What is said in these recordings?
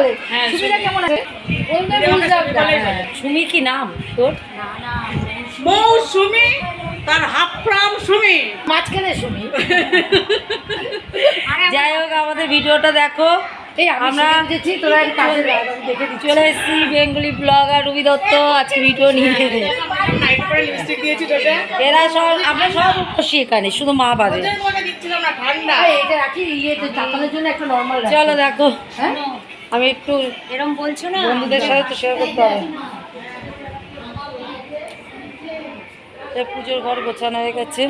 বলে। সুমিটা কেমন আছে? সুমি কি নাম তোর? মৌসুমি তার হাফরাম সুমি, মাঝখানে সুমি। যাই হোক, আমাদের ভিডিওটা দেখো। আমরা চলে এসেছি বেঙ্গলি ব্লগার রুবি দত্ত আজকে ভিডিও নিয়ে। এরা সব আমরা সব বসি এখানে, শুধু মা বাদে। চলো দেখো, আমি একটু এরকম বলছো না, বন্ধুদের সাথে তো শেয়ার করতে হবে। পুজোর ঘর গোছানো হয়ে গেছে।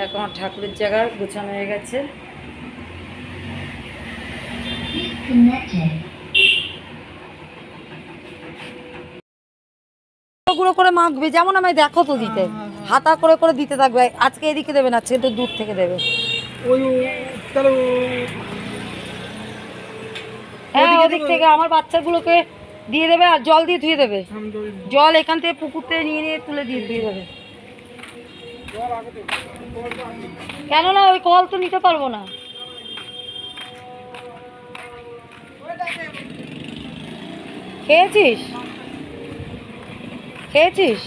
এখন আমার ঠাকুরের জায়গা গোছানো হয়ে গেছে। গুঁড়ো করে মাখবে, যেমন আমায় দেখো তো দিতে, হাতা করে করে দিতে থাকবে। আজকে এদিকে দেবে না, আজকে তো দূর থেকে দেবে। হ্যাঁ, ওদিক থেকে আমার বাচ্চাগুলোকে দিয়ে দেবে আর জল দিয়ে ধুয়ে দেবে। জল এখান থেকে পুকুর থেকে নিয়ে নিয়ে তুলে দিয়ে ধুয়ে দেবে। কেন না, ওই কল তো নিতে পারবো না। খেয়েছিস? খেয়েছিস?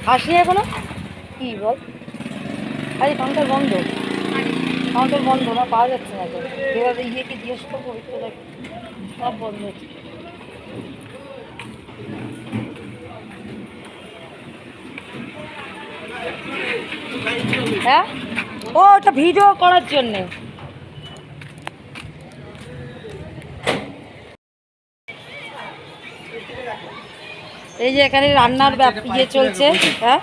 খাসনি এখনো? কি বল, আরে কাউন্টার বন্ধ, কাউন্টার বন্ধ না, পাওয়া যাচ্ছে না। তো এবার ইয়েকে জিজ্ঞেস করবো, সব বন্ধ হচ্ছে। হ্যাঁ, ও ওটা ভিডিও করার জন্যে। এই যে এখানে রান্নার ইয়ে চলছে। হ্যাঁ,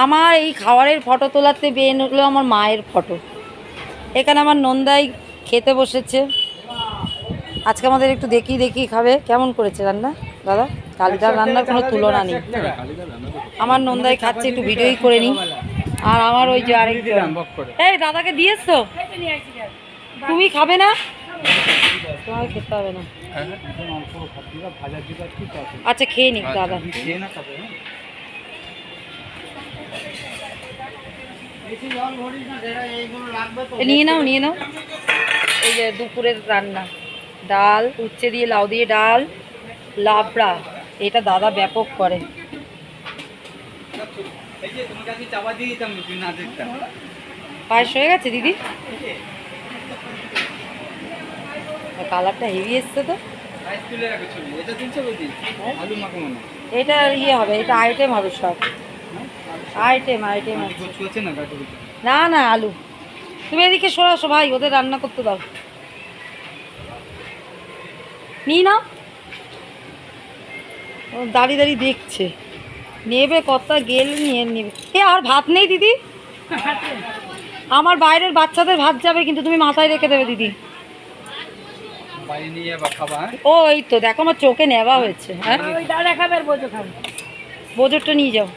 আমার এই খাবারের ফটো তোলাতে বেন হলো আমার মায়ের ফটো। এখানে আমার নন্দাই খেতে বসেছে আজকে। আমাদের একটু দেখি খাবে কেমন করেছে রান্না। দাদা, কালিদার রান্নার কোনো তুলনা নেই। আমার নন্দাই খাচ্ছে, একটু ভিডিওই করে নিই। আর আমার ওই যে আরেক, এই দাদাকে দিয়েছ তো, তুমি খাবে না? তোমার খেতে হবে না। আচ্ছা, খেয়ে নিক দাদা। নিয়ে নাও, নিয়ে নাও। এই যে দুপুরের রান্না, ডাল, উচ্ছে দিয়ে লাউ দিয়ে ডাল, লাবড়া। এটা দাদা ব্যাপক করে। পায়েস হয়ে গেছে দিদি, কালারটা হেভি এসছে তো। এটা ইয়ে হবে, এটা আইটেম হবে, সব আইটেম আইটেম আছে। না না, আলু। তুমি এদিকে সরাসো ভাই, ওদের রান্না করতে দাও। নিয়ে নাও। ও দাঁড়িয়ে দাঁড়িয়ে দেখছে, নেবে কতটা গেলে নিয়ে নেবে। এ আর ভাত নেই দিদি, আমার বাইরের বাচ্চাদের ভাত যাবে, কিন্তু তুমি মাথায় রেখে দেবে দিদি। ও এই তো দেখো, আমার চোখে নেওয়া হয়েছে। হ্যাঁ, বোজরটা নিয়ে যাও।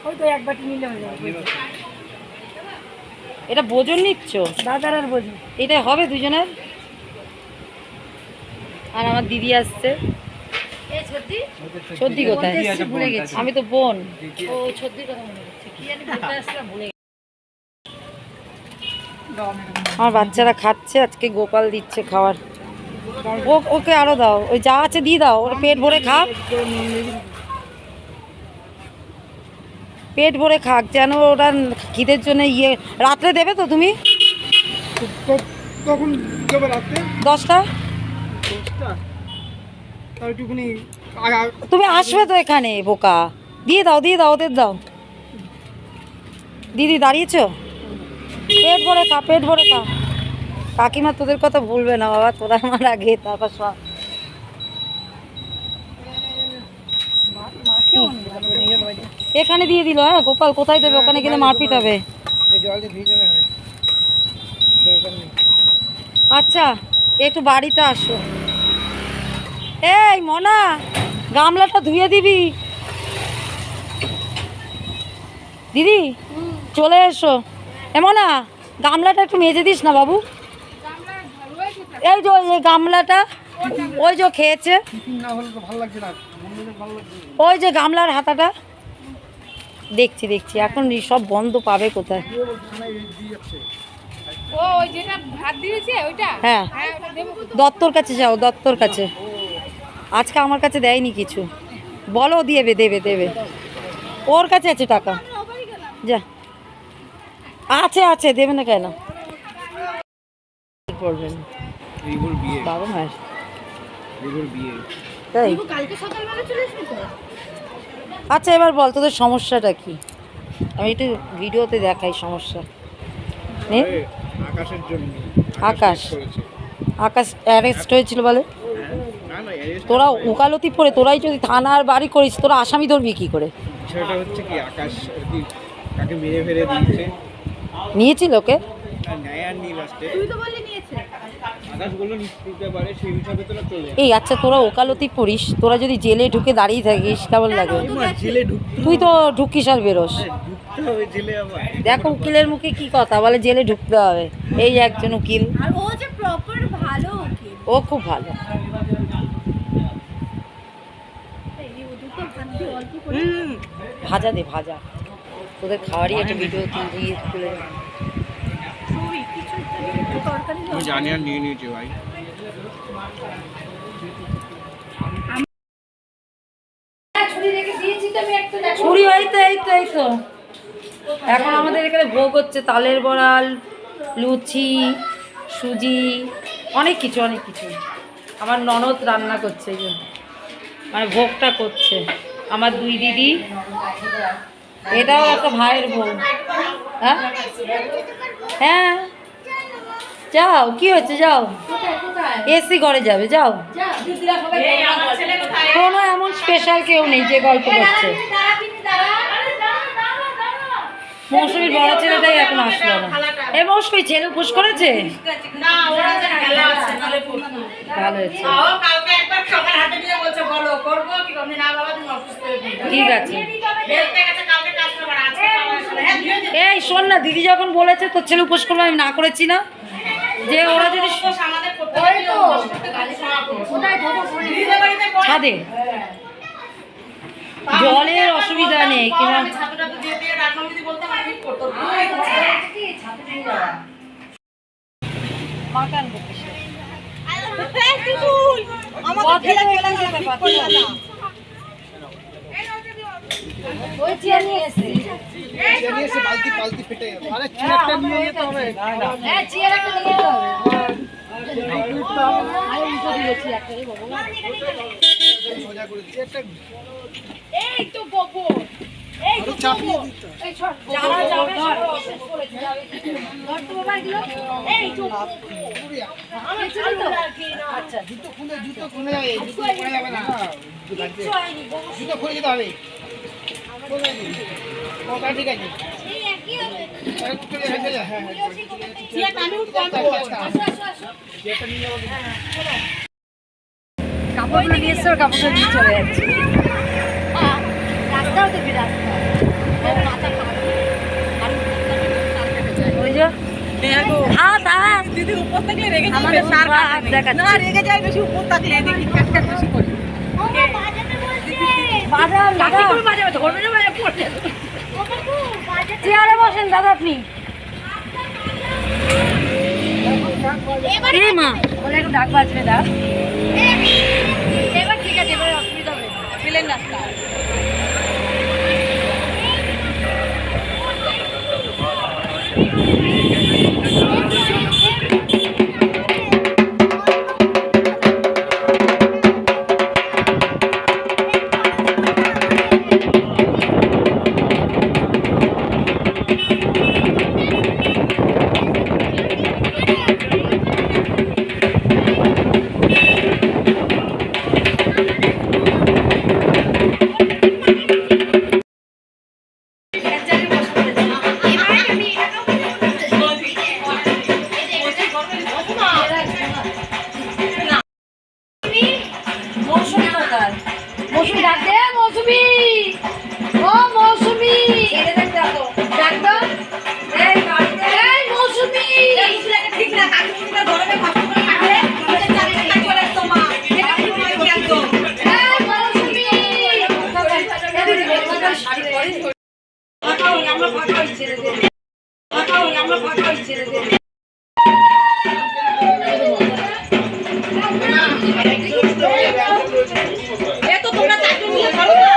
এটা বোজন নিচ্ছ? দাদার আর বোজন এটা হবে দুজনের। আর আমার দিদি আসছে। সত্যি কোথায়? ভুলে গেছি, আমি তো বোন। ও সত্যি কথা মনে হচ্ছে, কি জানি কোথায় আসছে, ভুলে গেছি। আমার বাচ্চারা খাচ্ছে, আজকে গোপাল দিচ্ছে খাবার। ওকে আরো দাও, ওই যা আছে দিয়ে দাও, ওর পেট ভরে খাক, পেট ভরে খাক, যেন ওরা খিদের জন্য ইয়ে। রাত্রে দেবে তো তুমি? তখন দেবে রাত্রে 10টা। তুমি আসবে তো এখানে, বোকা। দিয়ে দাও, দিয়ে দাও, ওদের দাও। দিদি দাঁড়িয়েছো? পেট ভরে খা, পেট ভরে খা। কাকিমা তোদের কথা ভুলবে না বাবা, তোরা আমার আগে, তারপর সব। এখানে দিয়ে দিল। হ্যাঁ গোপাল, কোথায় দেবে? ওখানে গেলে মারপিট হবে। আচ্ছা, একটু বাড়িতে আসো। এই মনা, গামলাটা ধুয়ে দিবি দিদি, চলে এসো। এমন না, গামলাটা একটু মেজে দিস না বাবু। এই যে ওই গামলাটা, ওই যে খেয়েছে, ওই যে গামলার হাতাটা দেখছি দেখছি। এখন সব বন্ধ পাবে কোথায়? হ্যাঁ, দত্তর কাছে যাও, দত্তর কাছে। আজকে আমার কাছে দেয়নি কিছু, বলো দেবে দেবে দেবে। ওর কাছে আছে টাকা, যা আছে আছে, দেবে না কেন? করবেন বাবা মায়ের তাই? আচ্ছা এবার বল তোদের সমস্যাটা কি, আমি একটু ভিডিওতে দেখাই সমস্যা। নে, আকাশের জন্য আকাশ, আকাশ অ্যারেস্ট হয়েছিল বলে। তোরা উকালতি পড়ে তোরাই যদি থানার বাড়ি করিস, তোরা আসামি ধরবি কি করে? বিষয়টা হচ্ছে কি, আকাশ আর কি কাকে মেরে ফেলে দিয়েছে, নিয়েছিল ওকে? নেয় আর নি লাস্টে আকাশ বললো নিতে পারে, সেই হিসাবে তোরা চলে এই আচ্ছা, তোরা ওকালতি পড়িস, তোরা যদি জেলে ঢুকে দাঁড়িয়ে থাকিস কেমন লাগে? জেলে ঢুকতে তুই তো ঢুকিস আর বেরোস। ঢুকতে হবে জেলে আবার। দেখো উকিলের মুখে কি কথা বলে, জেলে ঢুকতে হবে। এই একজন উকিল, আর ও যে প্রপার ভালো উকিল। ও খুব ভালো। এই ও দুটো ভাত দিয়ে অল্প করে ভাজা দে ভাজা, তোদের খাওয়ারই একটা ভিডিও তুলে। ছবি কিছু তরকারি আমি জানি আর নিয়ে নিয়েছি ভাই। ছুরি, এই তো এই তো এই তো। এখন আমাদের এখানে ভোগ হচ্ছে, তালের বড়াল, লুচি, সুজি, অনেক কিছু অনেক কিছু। আমার ননদ রান্না করছে, এই যে মানে ভোগটা করছে আমার দুই দিদি। এটাও একটা ভাইয়ের ভোগ। হ্যাঁ হ্যাঁ, যাও, কি হয়েছে, যাও এসি ঘরে যাবে, যাও। কোনো এমন স্পেশাল কেউ নেই যে গল্প করছে। মৌসুমীর বড় ছেলেটাই এখন আসলো না। এ মৌসুমী ছেলে উপোস করেছে, ভালো হয়েছে, ঠিক আছে। এই শোন না, দিদি যখন বলেছে তোর ছেলে উপোস করবে, আমি না করেছি না, যে ওরা যদি ছাদে জলের অসুবিধা নেই কিংবা ওই চেয়ার নিয়ে এসেছি, বালতি বালতি ফেটে গেল। আরে চেয়ারটা নিয়ে যেতে হবে। হ্যাঁ চেয়ার একটা নিয়ে যেতে হবে। আরে উল্টো দিয়েছি একটা, রে বাবা সোজা করে চেয়ারটা এই তো গোবর, এই তো চাপিয়ে দিতে। এই ছড় যারা যাবে শেষ করেছে যাবে ধর তো বাবা এগুলো। এই তো আমি চলি তো। আচ্ছা জুতো খুলে যাবে, জুতো পরে যাবে না। কিচ্ছু হয়নি গোবর। জুতো খুলে যেতে হবে। ওটা ঠিক আছে। এই একই হবে। চলে হ্যাঁ হ্যাঁ। চেয়ারটা আমি উঠতে আসো আসো আসো। চেয়ারটা নিয়ে যাবো। কাপড়গুলো নিয়ে এসছে, ওর কাপড়টা দিয়ে চলে যাচ্ছে। রাস্তাও দেখবি, রাস্তা ওই যে হাত হাত দিদি উপর থাকলে রেগে যাবে। আমাদের সার হাত দেখাচ্ছে। না রেগে যায় বেশি উপর থাকলে দেখি ক্যাটক্যাট বেশি করে। ও মা বাজাতে বলছে। বাজার লাগা কি বাজাবে তো ঘরে যাবে পড়ে যাবে। ও বাবু বাজাতে চেয়ারে বসেন দাদা আপনি। এবারে মা বলে একটু ডাক বাজবে, ডাক। এবার ঠিক আছে, এবার অসুবিধা হবে না। প্লেন রাস্তা। মৌসুমি ডাক দে, মৌসুমি ও মৌসুমি ডাক দাও। এই মৌসুমি ঠিক না কাকুটা গরমে কষ্ট করে খাবে আমাদের চালে কাজ করে তোমা এটা কি করে একদম এই মৌসুমি শাড়ি পরে আমরা কথা হচ্ছে আমরা কথা হচ্ছে এত তোমরা চারজন মিলে করো না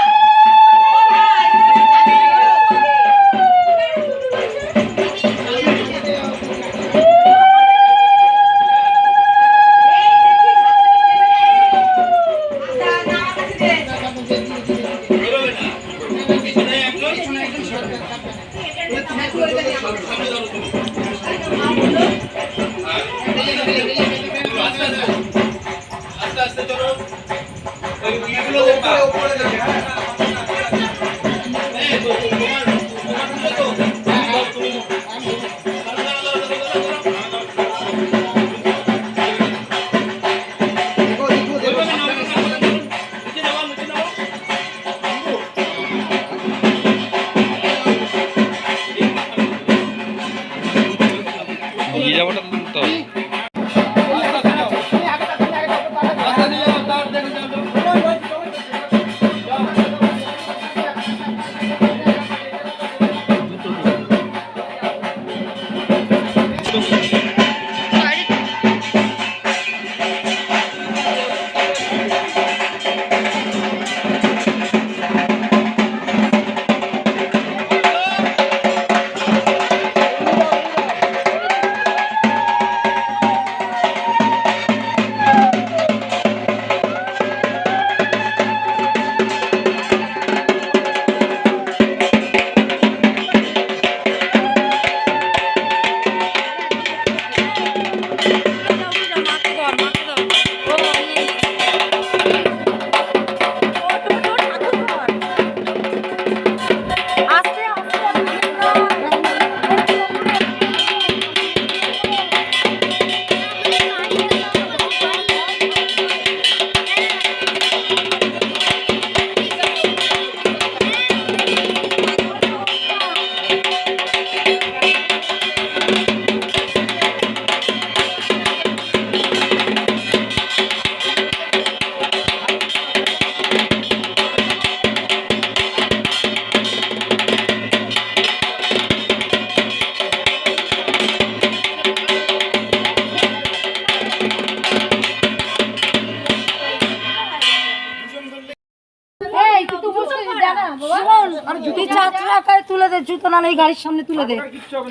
তুই 4 টাকায় তুলে দে, জুতো না এই গাড়ির সামনে তুলে দে,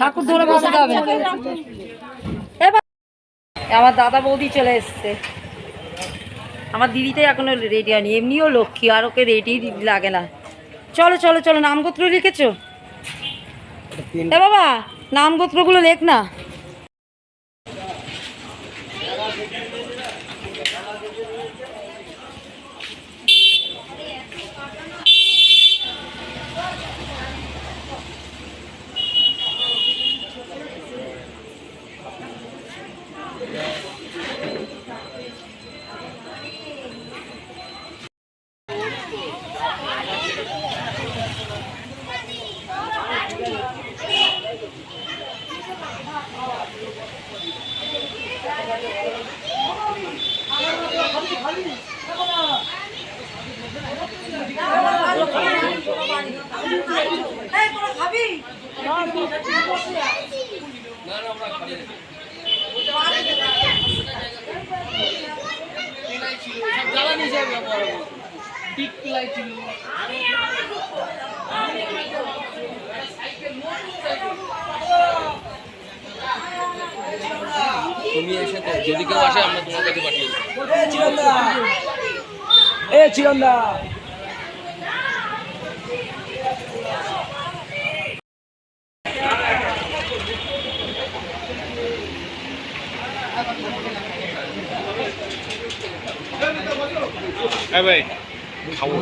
ঠাকুর ধরে বসে যাবে। এবার আমার দাদা বৌদি চলে এসছে, আমার দিদিটাই এখনো রেডি হয়নি, এমনিও লক্ষ্মী আর ওকে রেডি লাগে না। চলো চলো চলো, নামগোত্র লিখেছো? এ বাবা নামগোত্রগুলো লেখ না। তুমি এসে যদি কেউ আসে আমরা তোমার কাছে পাঠিয়ে দেবো। এ চিরন্দা ভাই খাবো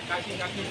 কাশি কাশি